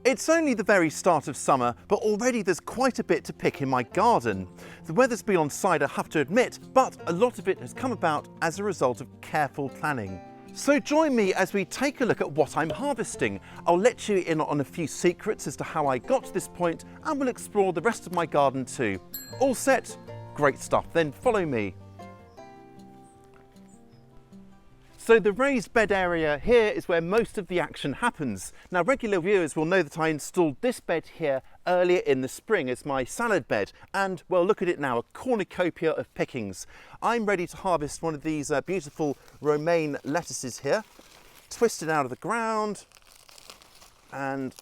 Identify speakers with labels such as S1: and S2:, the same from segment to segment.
S1: It's only the very start of summer, but already there's quite a bit to pick in my garden. The weather's been on side, I have to admit, but a lot of it has come about as a result of careful planning. So join me as we take a look at what I'm harvesting. I'll let you in on a few secrets as to how I got to this point, and we'll explore the rest of my garden too. All set? Great stuff, then follow me. So the raised bed area here is where most of the action happens. Now regular viewers will know that I installed this bed here earlier in the spring as my salad bed, and well, look at it now, a cornucopia of pickings. I'm ready to harvest one of these beautiful romaine lettuces here. Twist it out of the ground, and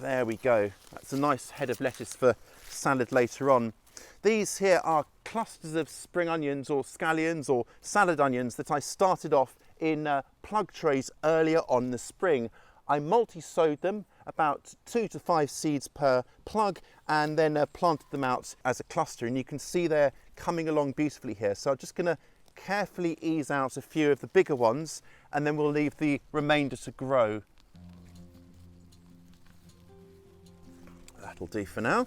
S1: there we go. That's a nice head of lettuce for salad later on. These here are clusters of spring onions or scallions or salad onions that I started off in plug trays earlier on in the spring. I multi-sowed them, about 2 to 5 seeds per plug, and then planted them out as a cluster, and you can see they're coming along beautifully here. So I'm just going to carefully ease out a few of the bigger ones, and then we'll leave the remainder to grow. That'll do for now.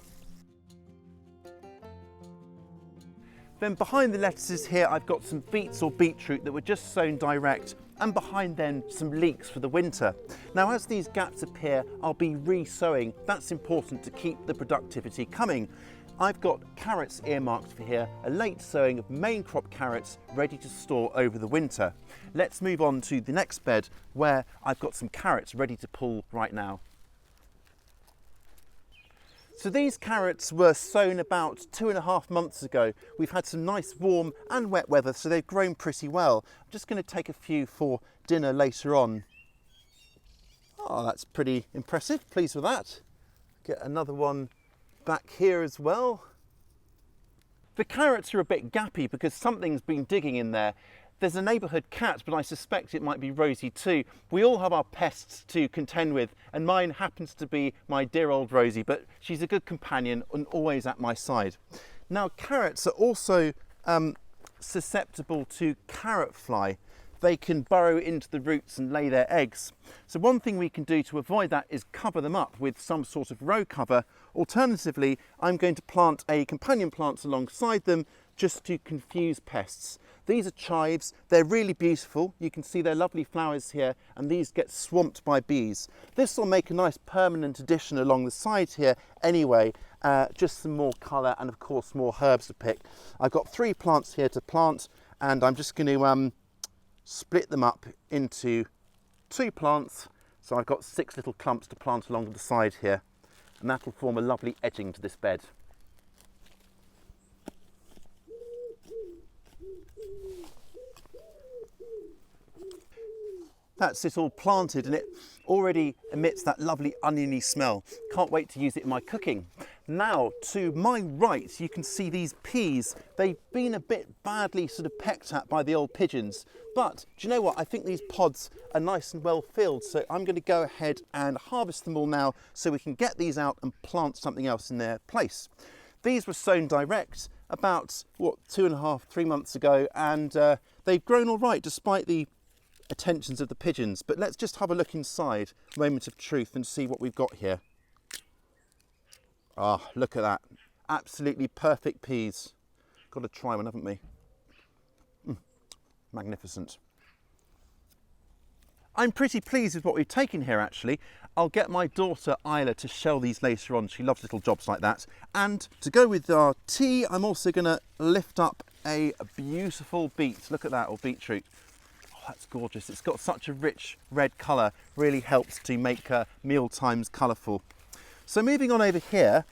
S1: Then behind the lettuces here, I've got some beets or beetroot that were just sown direct, and behind them some leeks for the winter. Now as these gaps appear, I'll be re-sowing. That's important to keep the productivity coming. I've got carrots earmarked for here, a late sowing of main crop carrots ready to store over the winter. Let's move on to the next bed where I've got some carrots ready to pull right now. So these carrots were sown about 2.5 months ago. We've had some nice warm and wet weather, so they've grown pretty well. I'm just going to take a few for dinner later on. Oh, that's pretty impressive. Pleased with that. Get another one back here as well. The carrots are a bit gappy because something's been digging in there. There's a neighbourhood cat, but I suspect it might be Rosie too. We all have our pests to contend with, and mine happens to be my dear old Rosie, but she's a good companion and always at my side. Now, carrots are also susceptible to carrot fly. They can burrow into the roots and lay their eggs. So one thing we can do to avoid that is cover them up with some sort of row cover. Alternatively, I'm going to plant a companion plant alongside them just to confuse pests. These are chives. They're really beautiful. You can see their lovely flowers here, and these get swamped by bees. This will make a nice permanent addition along the side here anyway, just some more colour and of course more herbs to pick. I've got 3 plants here to plant, and I'm just going to split them up into 2 plants. So I've got 6 little clumps to plant along the side here, and that will form a lovely edging to this bed. That's it all planted, and it already emits that lovely oniony smell. Can't wait to use it in my cooking. Now, to my right, you can see these peas. They've been a bit badly sort of pecked at by the old pigeons, but do you know what? I think these pods are nice and well filled, so I'm going to go ahead and harvest them all now so we can get these out and plant something else in their place. These were sown direct about, 2.5, 3 months ago, and they've grown all right despite the attentions of the pigeons. But let's just have a look inside, moment of truth, and see what we've got here. Ah, look at that. Absolutely perfect peas. Got to try one, haven't we? Magnificent. I'm pretty pleased with what we've taken here actually. I'll get my daughter Isla to shell these later on. She loves little jobs like that. And to go with our tea, I'm also going to lift up a beautiful beet. Look at that, or beetroot. That's gorgeous. It's got such a rich red colour, really helps to make meal times colourful. So moving on over here,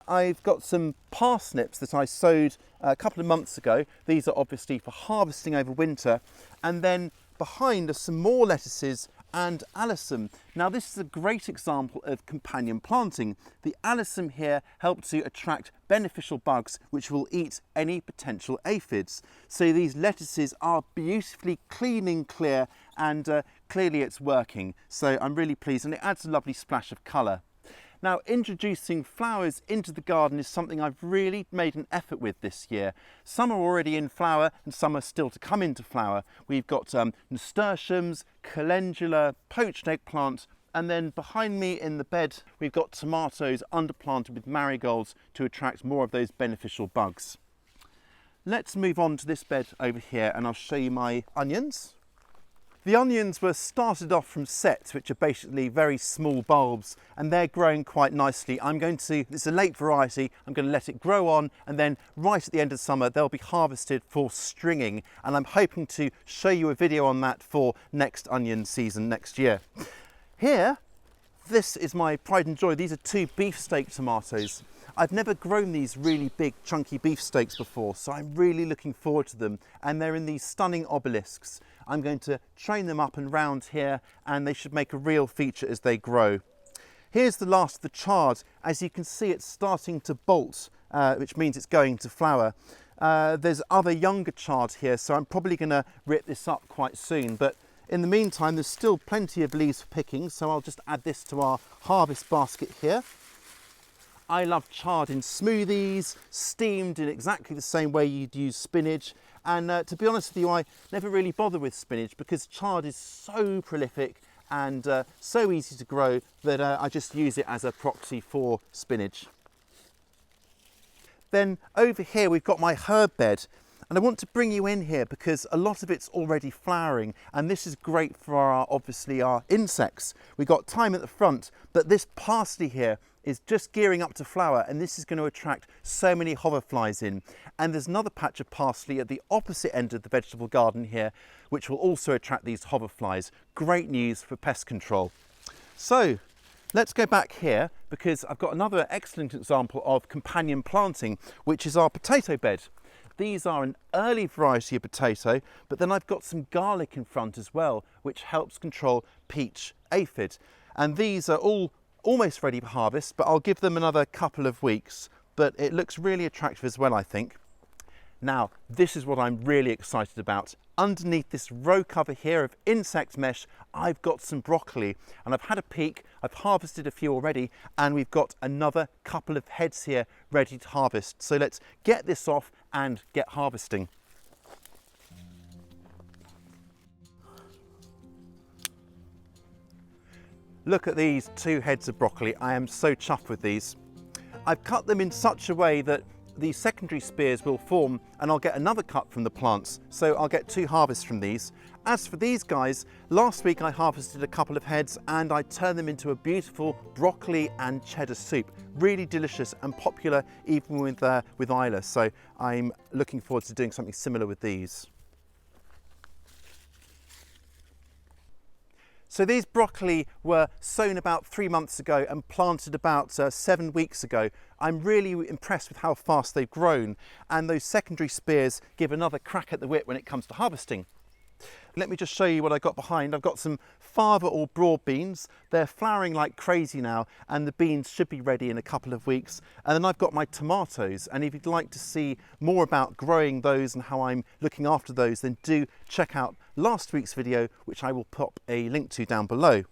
S1: I've got some parsnips that I sowed a couple of months ago. These are obviously for harvesting over winter. And then behind are some more lettuces and alyssum. Now this is a great example of companion planting. The alyssum here helps to attract beneficial bugs which will eat any potential aphids. So these lettuces are beautifully clean and clear, and clearly it's working. So I'm really pleased, and it adds a lovely splash of colour. Now, introducing flowers into the garden is something I've really made an effort with this year. Some are already in flower and some are still to come into flower. We've got nasturtiums, calendula, poached eggplant, And then behind me in the bed, we've got tomatoes underplanted with marigolds to attract more of those beneficial bugs. Let's move on to this bed over here and I'll show you my onions. The onions were started off from sets, which are basically very small bulbs, and they're growing quite nicely. It's a late variety, I'm going to let it grow on, and then right at the end of summer, they'll be harvested for stringing. And I'm hoping to show you a video on that for next onion season next year. Here, this is my pride and joy. These are 2 beefsteak tomatoes. I've never grown these really big chunky beefsteaks before, so I'm really looking forward to them. And they're in these stunning obelisks. I'm going to train them up and round here, and they should make a real feature as they grow. Here's the last of the chard. As you can see, it's starting to bolt, which means it's going to flower. There's other younger chard here, so I'm probably going to rip this up quite soon. But in the meantime, there's still plenty of leaves for picking, so I'll just add this to our harvest basket here. I love chard in smoothies, steamed in exactly the same way you'd use spinach. And to be honest with you, I never really bother with spinach because chard is so prolific and so easy to grow that I just use it as a proxy for spinach. Then over here we've got my herb bed, and I want to bring you in here because a lot of it's already flowering, and this is great for obviously our insects. We've got thyme at the front, but this parsley here is just gearing up to flower, and this is going to attract so many hoverflies in. And there's another patch of parsley at the opposite end of the vegetable garden here, which will also attract these hoverflies. Great news for pest control. So let's go back here because I've got another excellent example of companion planting, which is our potato bed. These are an early variety of potato, but then I've got some garlic in front as well, which helps control peach aphid. And these are all almost ready for harvest, but I'll give them another couple of weeks. But it looks really attractive as well, I think. Now, this is what I'm really excited about. Underneath this row cover here of insect mesh, I've got some broccoli, and I've had a peek. I've harvested a few already, and we've got another couple of heads here ready to harvest. So let's get this off and get harvesting. Look at these 2 heads of broccoli. I am so chuffed with these. I've cut them in such a way that the secondary spears will form, and I'll get another cut from the plants, so I'll get 2 harvests from these. As for these guys, last week I harvested a couple of heads and I turned them into a beautiful broccoli and cheddar soup. Really delicious and popular even with Isla, so I'm looking forward to doing something similar with these. So these broccoli were sown about 3 months ago and planted about 7 weeks ago. I'm really impressed with how fast they've grown, and those secondary spears give another crack at the whip when it comes to harvesting. Let me just show you what I got behind. I've got some fava or broad beans. They're flowering like crazy now, and the beans should be ready in a couple of weeks. And then I've got my tomatoes, and if you'd like to see more about growing those and how I'm looking after those, then do check out last week's video, which I will pop a link to down below.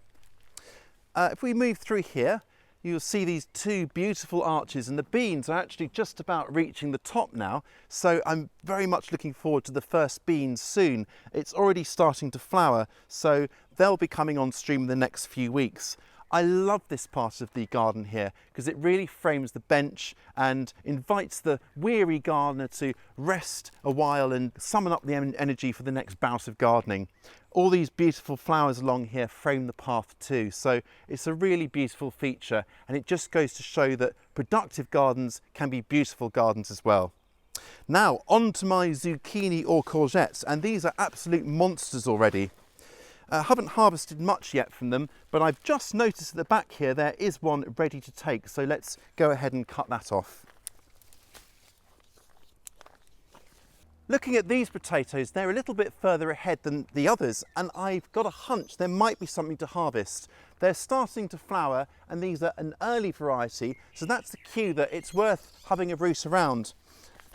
S1: If we move through here, you'll see these 2 beautiful arches, and the beans are actually just about reaching the top now, so I'm very much looking forward to the first beans soon. It's already starting to flower, so they'll be coming on stream in the next few weeks. I love this part of the garden here because it really frames the bench and invites the weary gardener to rest a while and summon up the energy for the next bout of gardening. All these beautiful flowers along here frame the path too, so it's a really beautiful feature, and it just goes to show that productive gardens can be beautiful gardens as well. Now on to my zucchini or courgettes, and these are absolute monsters already. I haven't harvested much yet from them, but I've just noticed at the back here there is one ready to take, so let's go ahead and cut that off. Looking at these potatoes, they're a little bit further ahead than the others, and I've got a hunch there might be something to harvest. They're starting to flower, and these are an early variety, so that's the cue that it's worth having a root around.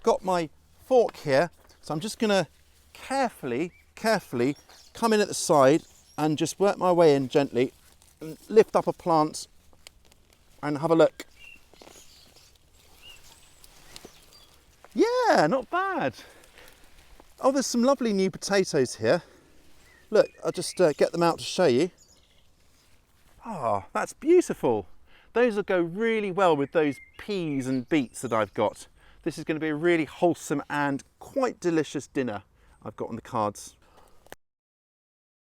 S1: Got my fork here, so I'm just going to carefully come in at the side and just work my way in gently and lift up a plant and have a look. Yeah, not bad. Oh, there's some lovely new potatoes here. Look, I'll just get them out to show you. Ah, that's beautiful. Those will go really well with those peas and beets that I've got. This is going to be a really wholesome and quite delicious dinner I've got on the cards.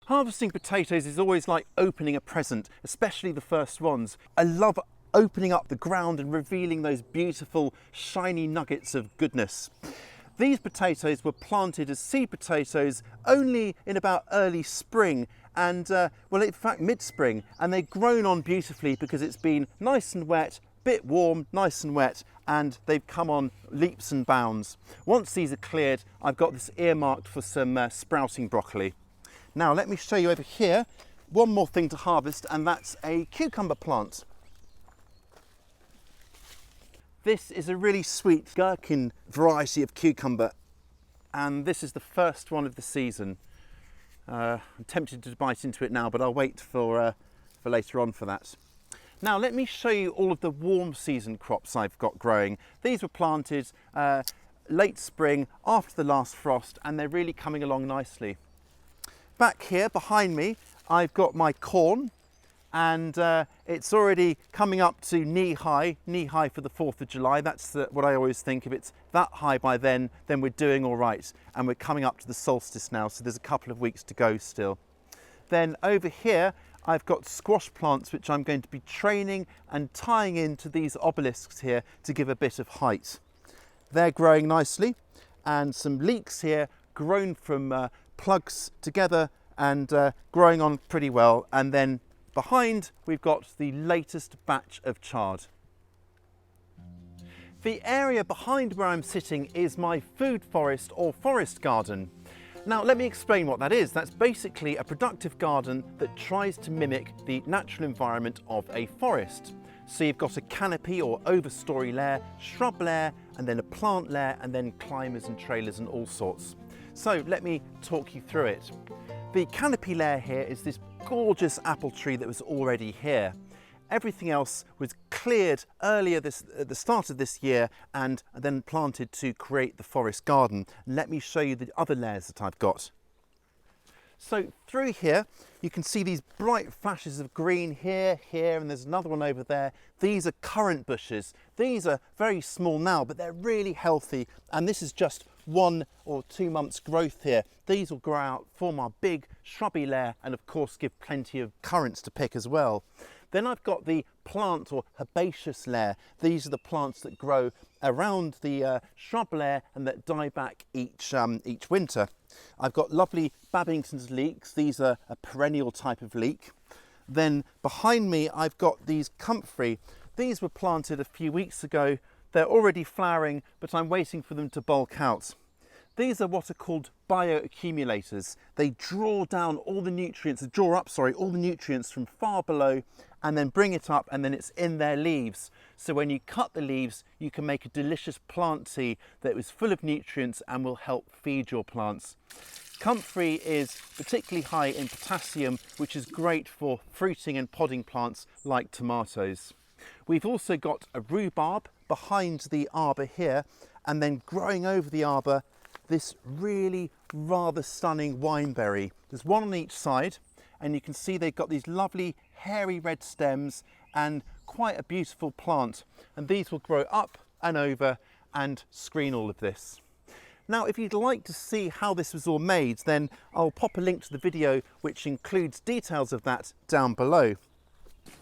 S1: Harvesting potatoes is always like opening a present, especially the first ones. I love opening up the ground and revealing those beautiful shiny nuggets of goodness. These potatoes were planted as seed potatoes only in about early spring and, well, in fact mid-spring, and they've grown on beautifully because it's been nice and wet, bit warm, nice and wet, and they've come on leaps and bounds. Once these are cleared, I've got this earmarked for some sprouting broccoli. Now let me show you over here one more thing to harvest, and that's a cucumber plant. This is a really sweet gherkin variety of cucumber, and this is the first one of the season. I'm tempted to bite into it now, but I'll wait for later on for that. Now let me show you all of the warm season crops I've got growing. These were planted late spring after the last frost, and they're really coming along nicely. Back here behind me, I've got my corn, and it's already coming up to knee high for the 4th of July. That's what I always think. If it's that high by then we're doing all right. And we're coming up to the solstice now, so there's a couple of weeks to go still. Then over here, I've got squash plants, which I'm going to be training and tying into these obelisks here to give a bit of height. They're growing nicely, and some leeks here grown from plugs together and growing on pretty well. And then behind, we've got the latest batch of chard. The area behind where I'm sitting is my food forest or forest garden. Now let me explain what that is. That's basically a productive garden that tries to mimic the natural environment of a forest. So you've got a canopy or overstory layer, shrub layer, and then a plant layer, and then climbers and trailers and all sorts. So let me talk you through it. The canopy layer here is this gorgeous apple tree that was already here. Everything else was cleared earlier at the start of this year and then planted to create the forest garden. Let me show you the other layers that I've got. So through here, you can see these bright flashes of green here, and there's another one over there. These are currant bushes. These are very small now, but they're really healthy. And this is just 1 or 2 months growth here. These will grow out, form our big shrubby layer, and of course give plenty of currants to pick as well. Then I've got the plant or herbaceous layer. These are the plants that grow around the shrub layer and that die back each winter. I've got lovely Babington's leeks. These are a perennial type of leek. Then behind me, I've got these comfrey. These were planted a few weeks ago. They're already flowering, but I'm waiting for them to bulk out. These are what are called bioaccumulators. They draw up all the nutrients from far below and then bring it up, and then it's in their leaves. So when you cut the leaves, you can make a delicious plant tea that is full of nutrients and will help feed your plants. Comfrey is particularly high in potassium, which is great for fruiting and podding plants like tomatoes. We've also got a rhubarb behind the arbour here, and then growing over the arbour, this really rather stunning wineberry. There's one on each side, and you can see they've got these lovely hairy red stems and quite a beautiful plant. And these will grow up and over and screen all of this. Now, if you'd like to see how this was all made, then I'll pop a link to the video which includes details of that down below.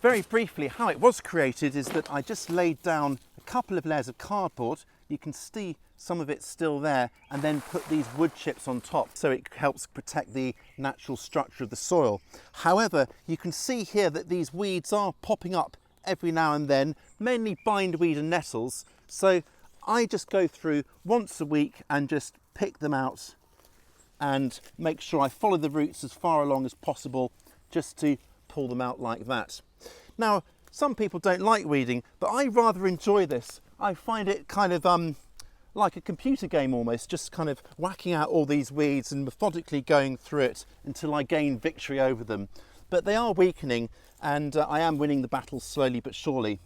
S1: Very briefly, how it was created is that I just laid down a couple of layers of cardboard. You can see some of it still there, and then put these wood chips on top so it helps protect the natural structure of the soil. However, you can see here that these weeds are popping up every now and then, mainly bindweed and nettles. So I just go through once a week and just pick them out and make sure I follow the roots as far along as possible, just to pull them out like that. Now, some people don't like weeding, but I rather enjoy this. I find it kind of like a computer game almost, just kind of whacking out all these weeds and methodically going through it until I gain victory over them. But they are weakening, and I am winning the battle slowly but surely.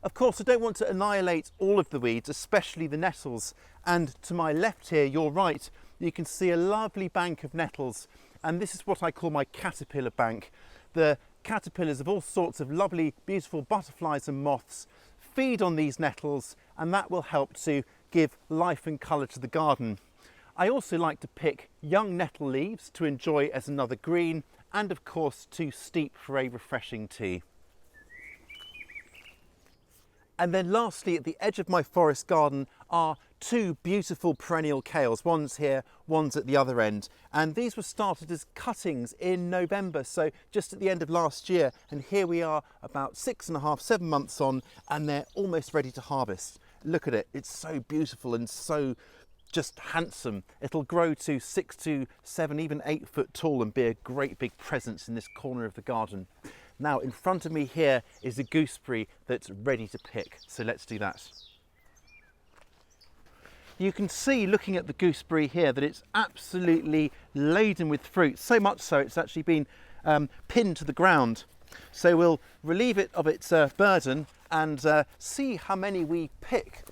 S1: Of course, I don't want to annihilate all of the weeds, especially the nettles. And to my left here, your right, you can see a lovely bank of nettles. And this is what I call my caterpillar bank. The caterpillars of all sorts of lovely, beautiful butterflies and moths feed on these nettles, and that will help to give life and colour to the garden. I also like to pick young nettle leaves to enjoy as another green, and of course to steep for a refreshing tea. And then lastly, at the edge of my forest garden are two beautiful perennial kales. One's here, one's at the other end. And these were started as cuttings in November, so just at the end of last year. And here we are about 6.5, 7 months on, and they're almost ready to harvest. Look at it, it's so beautiful and so just handsome. It'll grow to 6 to 7, even 8 foot tall and be a great big presence in this corner of the garden. Now in front of me here is a gooseberry that's ready to pick, so let's do that. You can see looking at the gooseberry here that it's absolutely laden with fruit, so much so it's actually been pinned to the ground. So we'll relieve it of its burden and see how many we pick.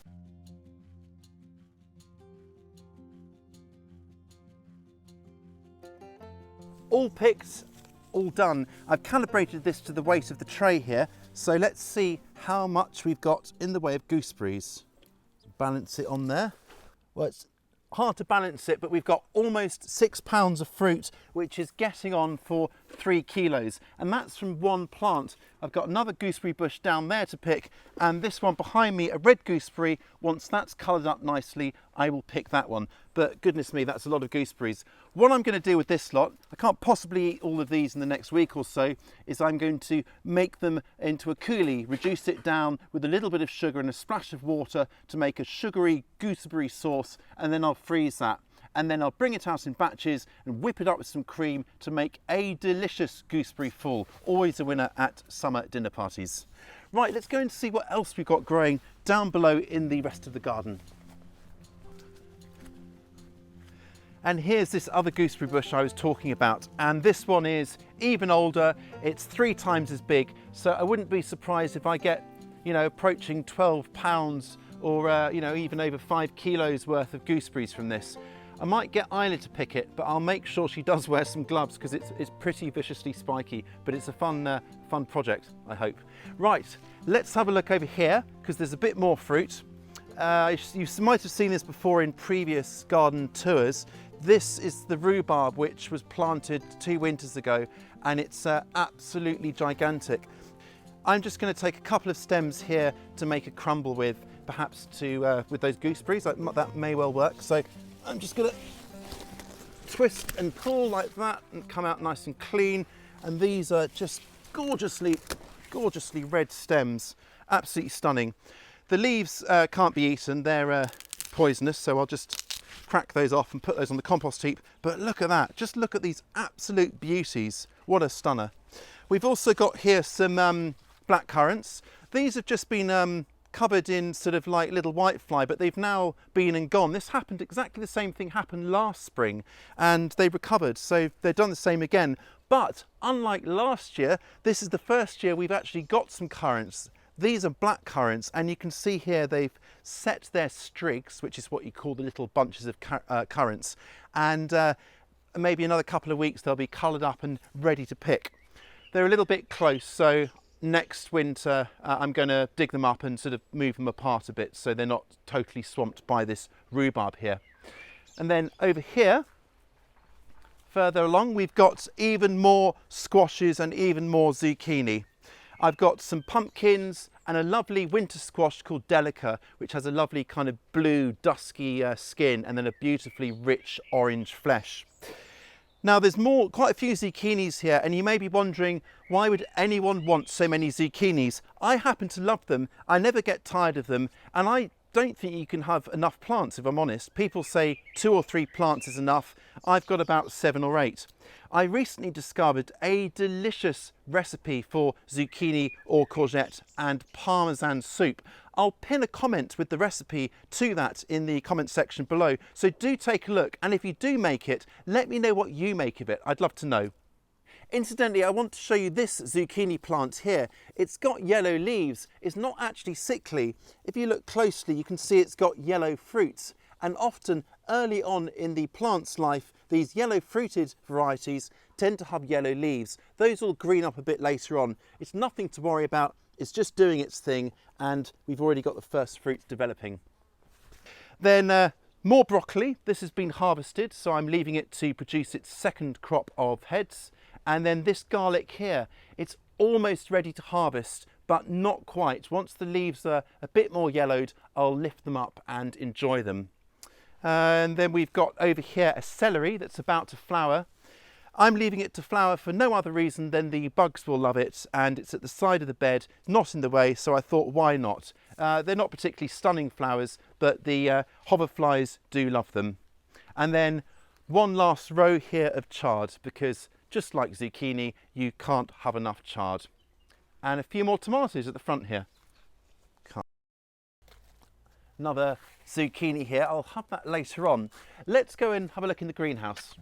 S1: All picked, all done. I've calibrated this to the weight of the tray here, so let's see how much we've got in the way of gooseberries. Balance it on there. Well, it's hard to balance it, but we've got almost 6 pounds of fruit, which is getting on for 3 kilos, and that's from one plant. I've got another gooseberry bush down there to pick, and this one behind me, a red gooseberry. Once that's coloured up nicely, I will pick that one. But goodness me, that's a lot of gooseberries. What I'm going to do with this lot, I can't possibly eat all of these in the next week or so, is I'm going to make them into a coulis, reduce it down with a little bit of sugar and a splash of water to make a sugary gooseberry sauce, and then I'll freeze that. And then I'll bring it out in batches and whip it up with some cream to make a delicious gooseberry fool. Always a winner at summer dinner parties. Right, let's go and see what else we've got growing down below in the rest of the garden. And here's this other gooseberry bush I was talking about, and this one is even older. It's 3 times as big, so I wouldn't be surprised if I get, approaching 12 pounds or even over 5 kilos worth of gooseberries from this. I might get Isla to pick it, but I'll make sure she does wear some gloves because it's pretty viciously spiky, but it's a fun project, I hope. Right, let's have a look over here because there's a bit more fruit. You might have seen this before in previous garden tours. This is the rhubarb, which was planted 2 winters ago, and it's absolutely gigantic. I'm just going to take a couple of stems here to make a crumble with, perhaps with those gooseberries. That may well work. So I'm just going to twist and pull like that and come out nice and clean. And these are just gorgeously red stems, absolutely stunning. The leaves can't be eaten, they're poisonous, so I'll just crack those off and put those on the compost heap. But look at that, just look at these absolute beauties. What a stunner. We've also got here some black currants. These have just been covered in sort of like little whitefly, but they've now been and gone. This happened, exactly the same thing happened last spring, and they recovered, so they've done the same again. But unlike last year, this is the first year we've actually got some currants. These are black currants, and you can see here they've set their strigs, which is what you call the little bunches of currants, and maybe another couple of weeks they'll be coloured up and ready to pick. They're a little bit close, so next winter I'm going to dig them up and sort of move them apart a bit so they're not totally swamped by this rhubarb here. And then over here, further along, we've got even more squashes and even more zucchini. I've got some pumpkins and a lovely winter squash called Delica, which has a lovely kind of blue, dusky skin and then a beautifully rich orange flesh. Now there's quite a few zucchinis here, and you may be wondering, why would anyone want so many zucchinis? I happen to love them, I never get tired of them, and I don't think you can have enough plants, if I'm honest. People say 2 or 3 plants is enough. I've got about 7 or 8. I recently discovered a delicious recipe for zucchini or courgette and parmesan soup. I'll pin a comment with the recipe to that in the comment section below, so do take a look, and if you do make it, let me know what you make of it. I'd love to know. Incidentally, I want to show you this zucchini plant here. It's got yellow leaves. It's not actually sickly. If you look closely, you can see it's got yellow fruits. And often early on in the plant's life, these yellow fruited varieties tend to have yellow leaves. Those will green up a bit later on. It's nothing to worry about. It's just doing its thing, and we've already got the first fruits developing. Then more broccoli. This has been harvested, so I'm leaving it to produce its second crop of heads. And then this garlic here, it's almost ready to harvest, but not quite. Once the leaves are a bit more yellowed, I'll lift them up and enjoy them. And then we've got over here a celery that's about to flower. I'm leaving it to flower for no other reason than the bugs will love it, and it's at the side of the bed, not in the way, so I thought, why not? They're not particularly stunning flowers, but the hoverflies do love them. And then one last row here of chard, because just like zucchini, you can't have enough chard. And a few more tomatoes at the front here. Another zucchini here. I'll have that later on. Let's go and have a look in the greenhouse.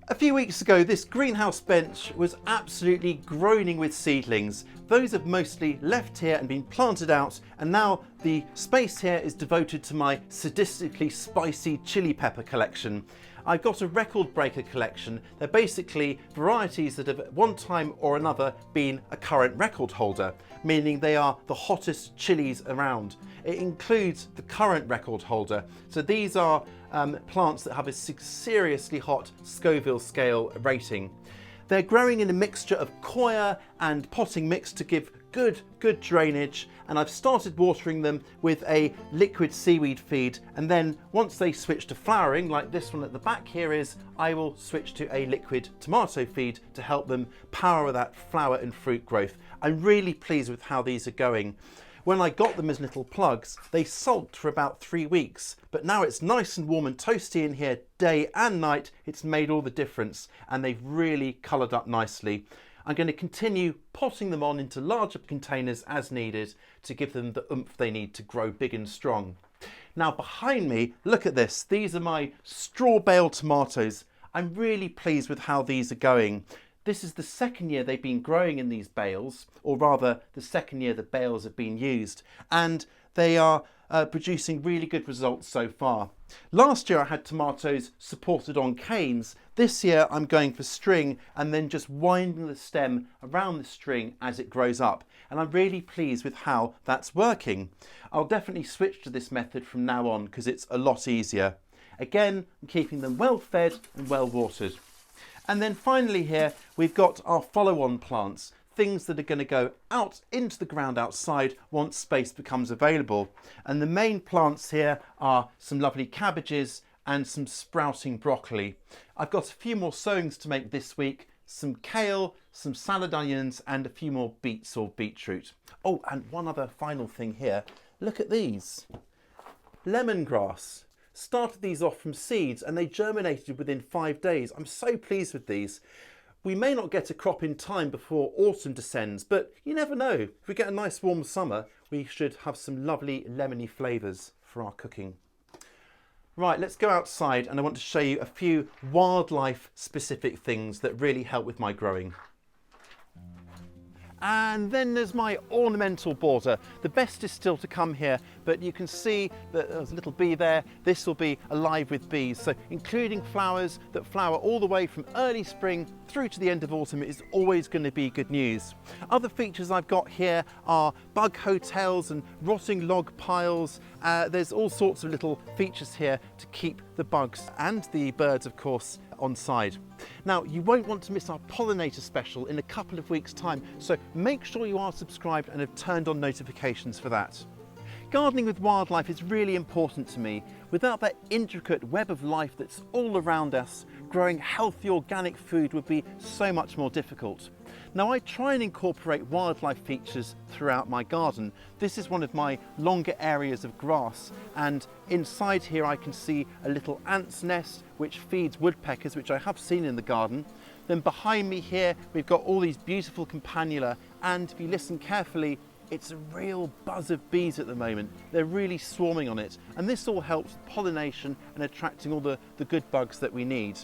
S1: A few weeks ago, this greenhouse bench was absolutely groaning with seedlings. Those have mostly left here and been planted out, and now the space here is devoted to my sadistically spicy chili pepper collection. I've got a record breaker collection. They're basically varieties that have at one time or another been a current record holder, meaning they are the hottest chilies around. It includes the current record holder. So these are plants that have a seriously hot Scoville scale rating. They're growing in a mixture of coir and potting mix to give good drainage, and I've started watering them with a liquid seaweed feed, and then once they switch to flowering, like this one at the back here is, I will switch to a liquid tomato feed to help them power that flower and fruit growth. I'm really pleased with how these are going. When I got them as little plugs, they sulked for about 3 weeks, but now it's nice and warm and toasty in here day and night. It's made all the difference, and they've really coloured up nicely. I'm going to continue potting them on into larger containers as needed to give them the oomph they need to grow big and strong. Now behind me, look at this. These are my straw bale tomatoes. I'm really pleased with how these are going. This is the second year they've been growing in these bales, or rather the second year the bales have been used, and they are producing really good results so far. Last year I had tomatoes supported on canes. This year I'm going for string and then just winding the stem around the string as it grows up, and I'm really pleased with how that's working. I'll definitely switch to this method from now on because it's a lot easier. Again, I'm keeping them well fed and well watered. And then finally here we've got our follow-on plants, things that are going to go out into the ground outside once space becomes available. And the main plants here are some lovely cabbages and some sprouting broccoli. I've got a few more sowings to make this week, some kale, some salad onions, and a few more beets or beetroot. Oh, and one other final thing here. Look at these. Lemongrass. Started these off from seeds and they germinated within 5 days. I'm so pleased with these. We may not get a crop in time before autumn descends, but you never know. If we get a nice warm summer, we should have some lovely lemony flavours for our cooking. Right, let's go outside, and I want to show you a few wildlife specific things that really help with my growing. And then there's my ornamental border. The best is still to come here, but you can see that there's a little bee there. This will be alive with bees. So including flowers that flower all the way from early spring through to the end of autumn is always going to be good news. Other features I've got here are bug hotels and rotting log piles. There's all sorts of little features here to keep the bugs and the birds, of course, on side. Now, you won't want to miss our pollinator special in a couple of weeks' time, so make sure you are subscribed and have turned on notifications for that. Gardening with wildlife is really important to me. Without that intricate web of life that's all around us, growing healthy organic food would be so much more difficult. Now, I try and incorporate wildlife features throughout my garden. This is one of my longer areas of grass, and inside here I can see a little ant's nest which feeds woodpeckers, which I have seen in the garden. Then behind me here we've got all these beautiful campanula, and if you listen carefully, it's a real buzz of bees at the moment. They're really swarming on it, and this all helps pollination and attracting all the good bugs that we need.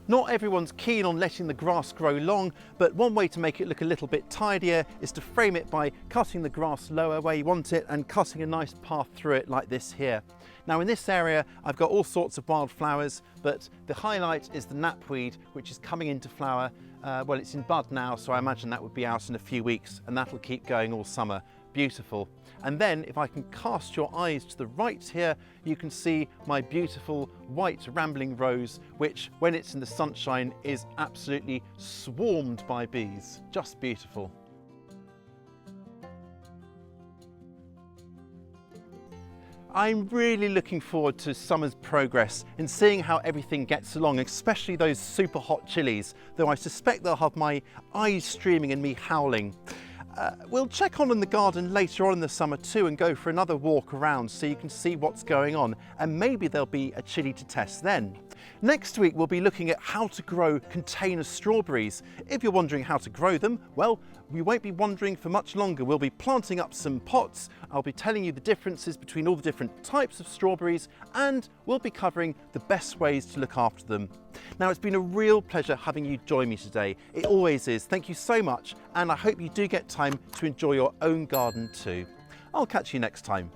S1: Not everyone's keen on letting the grass grow long, but one way to make it look a little bit tidier is to frame it by cutting the grass lower where you want it and cutting a nice path through it like this here. Now in this area I've got all sorts of wildflowers, but the highlight is the knapweed, which is coming into flower. Well, it's in bud now, so I imagine that would be out in a few weeks, and that'll keep going all summer. Beautiful. And then if I can cast your eyes to the right here, you can see my beautiful white rambling rose, which when it's in the sunshine is absolutely swarmed by bees. Just beautiful. I'm really looking forward to summer's progress and seeing how everything gets along, especially those super hot chilies, though I suspect they'll have my eyes streaming and me howling. We'll check on in the garden later on in the summer too and go for another walk around so you can see what's going on, and maybe there'll be a chili to test then. Next week we'll be looking at how to grow container strawberries. If you're wondering how to grow them, well, we won't be wondering for much longer. We'll be planting up some pots. I'll be telling you the differences between all the different types of strawberries, and we'll be covering the best ways to look after them. Now, it's been a real pleasure having you join me today. It always is. Thank you so much, and I hope you do get time to enjoy your own garden too. I'll catch you next time.